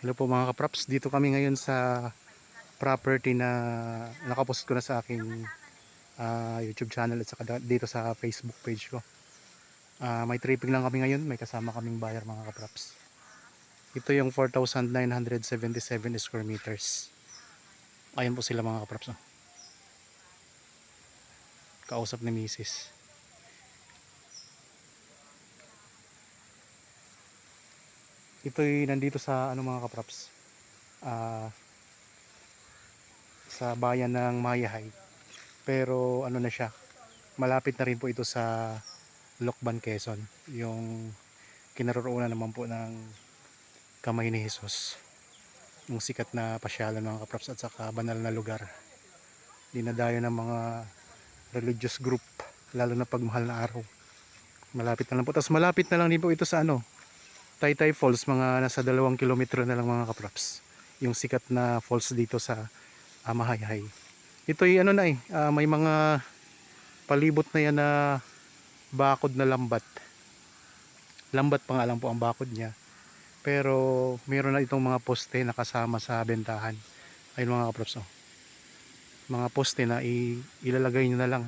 Hello po mga kapraps, dito kami ngayon sa property na nakapost ko na sa aking YouTube channel at saka dito sa Facebook page ko. May tripping lang kami ngayon, may kasama kaming buyer mga kapraps. Ito yung 4,977 square meters. Ayan po sila mga kapraps. Oh. Kausap ni Mrs. Ito'y nandito sa ano mga kapraps, sa bayan ng Mayahay. Pero ano na siya, malapit na rin po ito sa Lokban, Quezon, yung kinaroroonan naman po ng Kamay ni Jesus, yung sikat na pasyalan mga kapraps at saka banal na lugar, dinadayo ng mga religious group lalo na pagmahal na araw. Malapit na lang po, tapos malapit na lang din po ito sa ano, Taytay Falls, mga nasa 2 kilometro na lang mga kapraps, yung sikat na falls dito sa Mahayahay. Ito'y ano na may mga palibot na yan na bakod na lambat pa nga lang po ang bakod niya, pero meron na itong mga poste na kasama sa bentahan. Ayun mga kaprops, oh. Mga poste na ilalagay nyo na lang.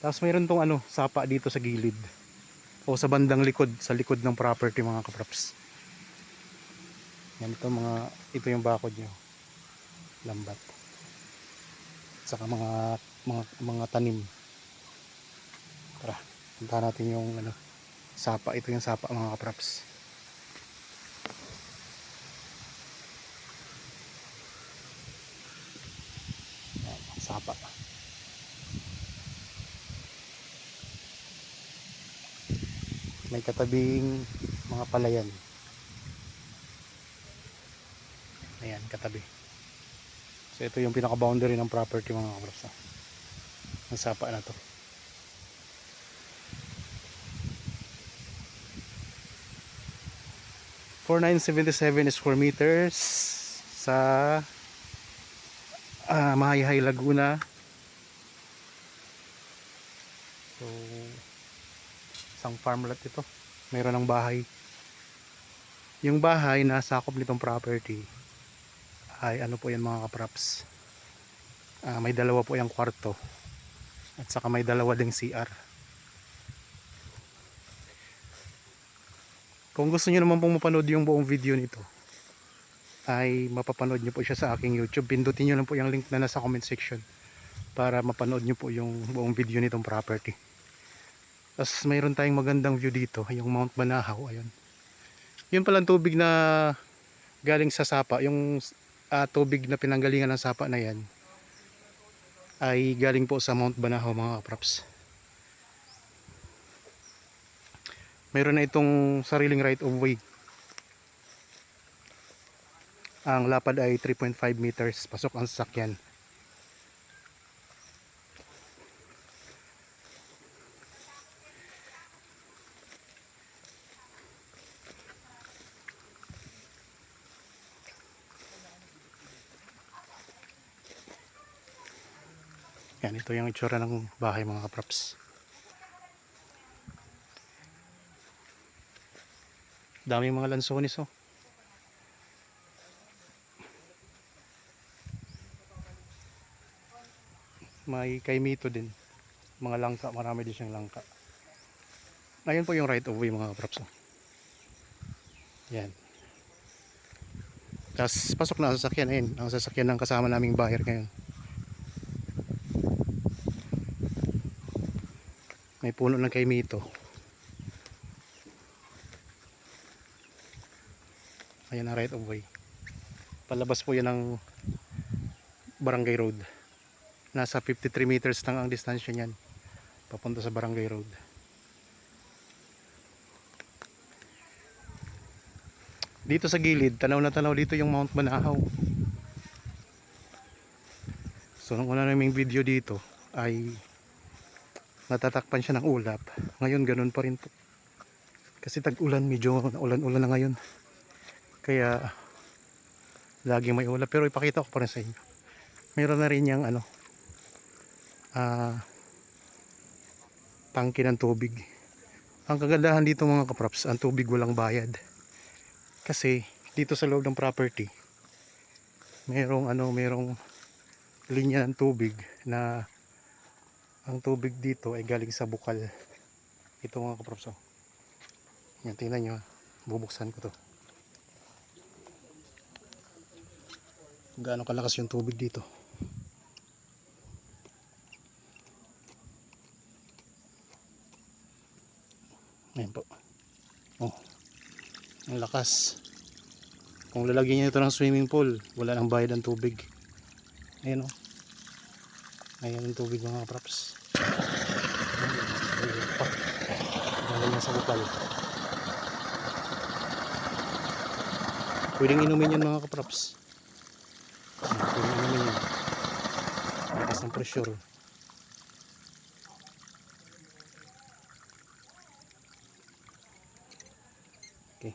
Tapos mayroon tong ano, sapa dito sa gilid o sa bandang likod, sa likod ng property mga kaprops. Yan, ito yung bakod nyo, lambat, saka mga tanim. Tara, punta natin yung ano, sapa. Ito yung sapa mga kaprops. Sapa. May katabing mga palayan. Ayan, katabi. So ito yung pinaka boundary ng property mga kaprops. Ang sapa na to. For 977 square meters sa Mahayahay, Laguna. So isang farmland ito, mayroon ng bahay. Yung bahay na sakop nitong property ay ano po yan mga kapraps, may dalawa po yung kwarto at saka may dalawa ding CR. Kung gusto niyo naman pong mapanood yung buong video nito, ay mapapanood niyo po siya sa aking YouTube. Pindutin niyo lang po yung link na nasa comment section para mapanood niyo po yung buong video nitong property. Tapos mayroon tayong magandang view dito, yung Mount Banahaw. Ayun, yun palang tubig na galing sa sapa, yung tubig na pinanggalingan ng sapa na yan ay galing po sa Mount Banahaw mga kaprops. Mayroon na itong sariling right of way. Ang lapad ay 3.5 meters, pasok ang sasakyan. Yan, ito yung itsura ng bahay mga kaprops. Daming mga lansones, oh. May kaimito din, mga langka, marami din siyang langka. Ngayon po yung right of way mga kaprops, oh. Yan. Tapos pasok na ang sasakyan. Ayun, ang sasakyan ng kasama naming buyer ngayon. May puno ng kaimito. Ayan ang right of way. Palabas po yan ng Barangay Road. Nasa 53 meters lang ang distansya niyan papunta sa Barangay Road. Dito sa gilid, tanaw na tanaw dito yung Mount Banahaw. So nung una naming video dito ay natatakpan siya ng ulap. Ngayon ganun pa rin po. Kasi tag-ulan, medyo ulan-ulan na ngayon. Kaya laging may ulap, pero ipakita ko pa rin sa inyo. Mayroon na rin yung ano, tangke ng tubig Ang kagandahan dito mga kaprops, ang tubig walang bayad. Kasi dito sa loob ng property, merong linya ng tubig na ang tubig dito ay galing sa bukal. Ito mga kaprops, oh. Yan, tingnan nyo, bubuksan ko to. Gaano kalakas yung tubig dito. Ayan po. Oh, ang lakas. Kung lalagyan nyo ito ng swimming pool, wala nang bayad ang tubig. Ayan, oh. Ayan ang tubig mga kaprops. Ayan pa. Galing sa bukal. Pwedeng inumin yan mga kaprops. Pwedeng inumin yan. Lakas ng pressure. Okay.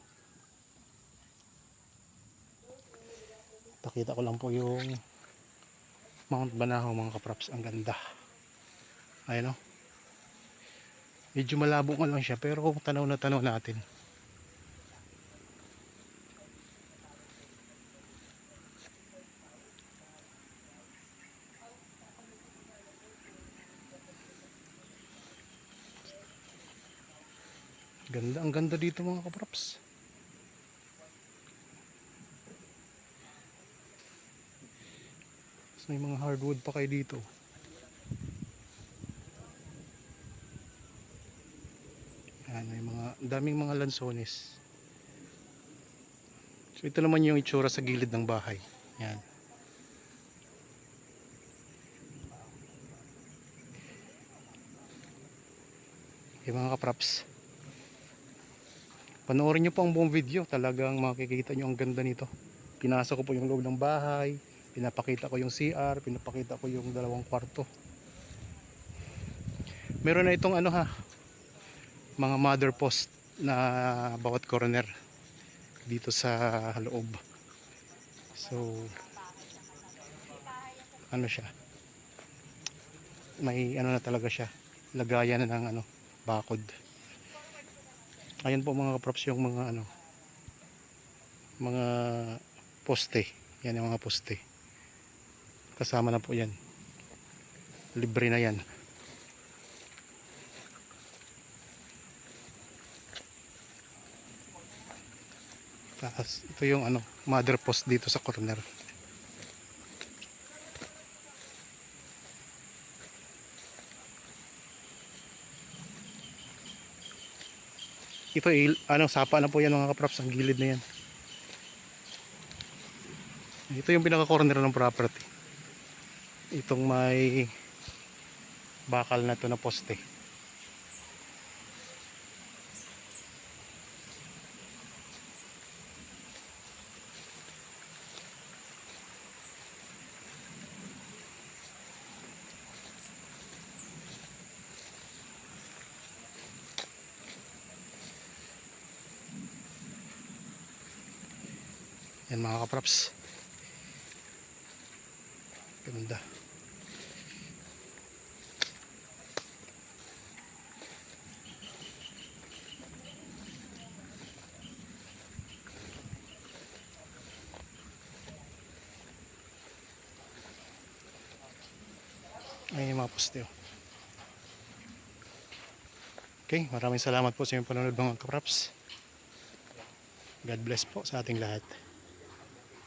Pakita ko lang po yung Mount Banahaw mga kaprops. Ang ganda. Ayan, oh. Medyo malabo nga lang siya pero tanaw na tanaw natin. Ganda, ang ganda dito mga kaprops. May mga hardwood pa kayo dito. Yan, may mga daming mga lansones. So ito naman yung itsura sa gilid ng bahay. Yan. Okay mga kaprops, panoorin nyo po ang buong video. Talagang makikita nyo ang ganda nito. Pinasok ko po yung loob ng bahay, pinapakita ko yung CR, pinapakita ko yung dalawang kwarto. Meron na itong mga mother post na bawat corner dito sa loob. So siya, may na talaga siya, lagayan na ng bakod. Ayan po mga kaprops yung mga mga poste. Yan yung mga poste, kasama na po yan, libre na yan. Tapos ito yung mother post dito sa corner. Ito sapa na po yan mga kaprops, ang gilid na yan. Ito yung pinaka corner ng property. Itong may bakal na to na poste. Yan mga kaprops, ganda. Ay yung mga poste, oh. Okay, maraming salamat po sa inyong panonood mga kaprops. God bless po sa ating lahat.